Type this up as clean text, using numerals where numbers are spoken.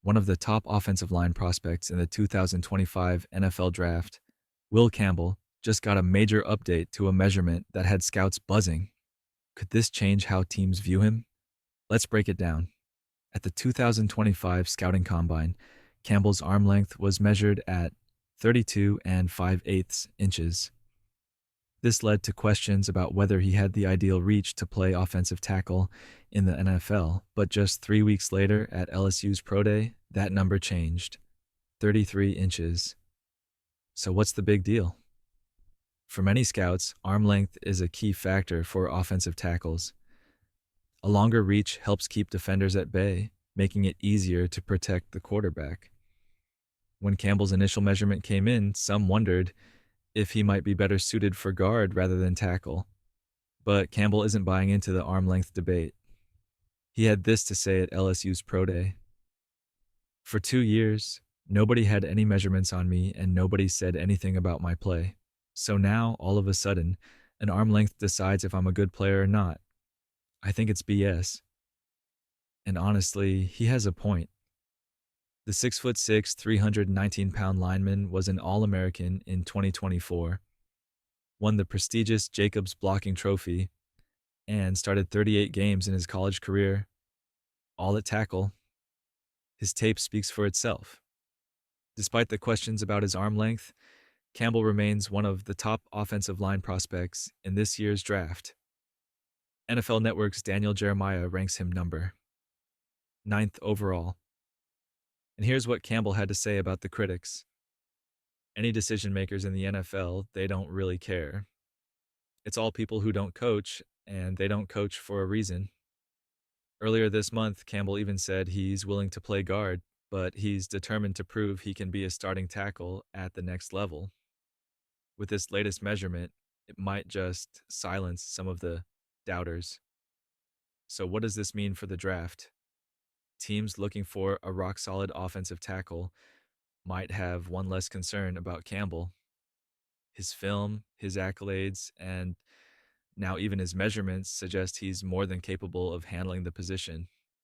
one of the top offensive line prospects in the 2025 NFL Draft, Will Campbell, just got a major update to a measurement that had scouts buzzing. Could this change how teams view him? Let's break it down. At the 2025 Scouting Combine, Campbell's arm length was measured at 32 and 5/8 inches. This led to questions about whether he had the ideal reach to play offensive tackle in the NFL, but just 3 weeks later at LSU's Pro Day, that number changed 33 inches. So, what's the big deal? For many scouts, arm length is a key factor for offensive tackles. A longer reach helps keep defenders at bay, making it easier to protect the quarterback. When Campbell's initial measurement came in, some wondered if he might be better suited for guard rather than tackle. But Campbell isn't buying into the arm length debate. He had this to say at LSU's Pro Day. For 2 years, nobody had any measurements on me and nobody said anything about my play. So now, all of a sudden, an arm length decides if I'm a good player or not. I think it's BS. And honestly, he has a point. The 6'6", 319-pound lineman was an All-American in 2024, won the prestigious Jacobs Blocking Trophy, and started 38 games in his college career, all at tackle. His tape speaks for itself. Despite the questions about his arm length, Campbell remains one of the top offensive line prospects in this year's draft. NFL Network's Daniel Jeremiah ranks him number 9th overall. And here's what Campbell had to say about the critics. Any decision makers in the NFL, they don't really care. It's all people who don't coach, and they don't coach for a reason. Earlier this month, Campbell even said he's willing to play guard, but he's determined to prove he can be a starting tackle at the next level. With this latest measurement, it might just silence some of the doubters. So what does this mean for the draft? Teams looking for a rock-solid offensive tackle might have one less concern about Campbell. His film, his accolades, and now even his measurements suggest he's more than capable of handling the position.